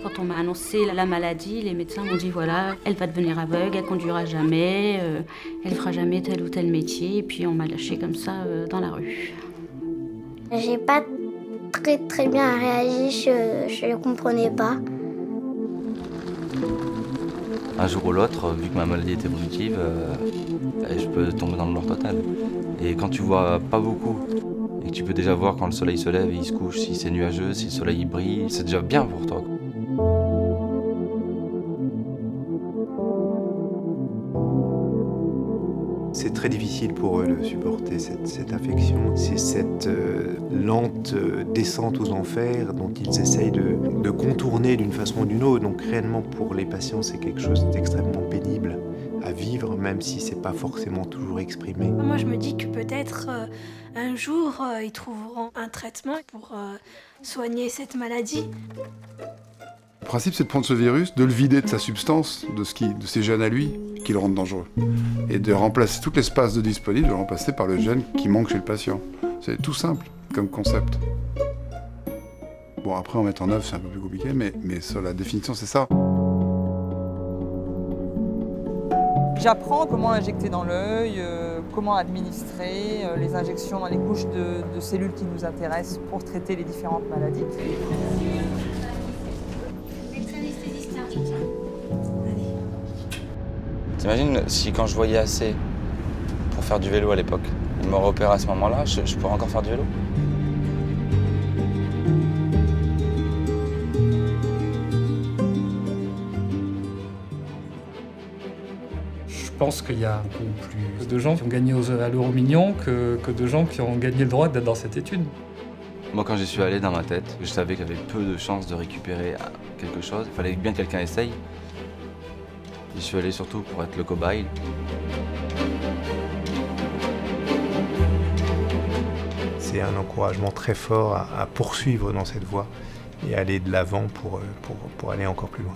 Quand on m'a annoncé la maladie, les médecins m'ont dit voilà, elle va devenir aveugle, elle conduira jamais, elle fera jamais tel ou tel métier. Et puis on m'a lâchée comme ça dans la rue. J'ai pas très bien réagi, je ne comprenais pas. Un jour ou l'autre, vu que ma maladie est évolutive, je peux tomber dans le noir total. Et quand tu vois pas beaucoup, et que tu peux déjà voir quand le soleil se lève et il se couche, si c'est nuageux, si le soleil brille, c'est déjà bien pour toi. C'est très difficile pour eux de supporter cette affection. C'est cette lente descente aux enfers dont ils essayent de contourner d'une façon ou d'une autre. Donc réellement pour les patients, c'est quelque chose d'extrêmement pénible à vivre, même si c'est pas forcément toujours exprimé. Moi je me dis que peut-être un jour ils trouveront un traitement pour soigner cette maladie. Le principe, c'est de prendre ce virus, de le vider de sa substance, de ses gènes à lui, qui le rendent dangereux. Et de remplacer tout l'espace de disponible, de le remplacer par le gène qui manque chez le patient. C'est tout simple comme concept. Bon, après, en mettre en œuvre, c'est un peu plus compliqué, mais sur la définition, c'est ça. J'apprends comment injecter dans l'œil, comment administrer les injections dans les couches de cellules qui nous intéressent pour traiter les différentes maladies. T'imagines si quand je voyais assez pour faire du vélo à l'époque, il m'aurait opéré à ce moment-là, je pourrais encore faire du vélo? Je pense qu'il y a beaucoup plus de gens qui ont gagné à l'euro million que de gens qui ont gagné le droit d'être dans cette étude. Moi, quand j'y suis allé dans ma tête, je savais qu'il y avait peu de chances de récupérer quelque chose. Il fallait bien que quelqu'un essaye. J'y suis allé surtout pour être le cobaye. C'est un encouragement très fort à poursuivre dans cette voie et aller de l'avant pour aller encore plus loin.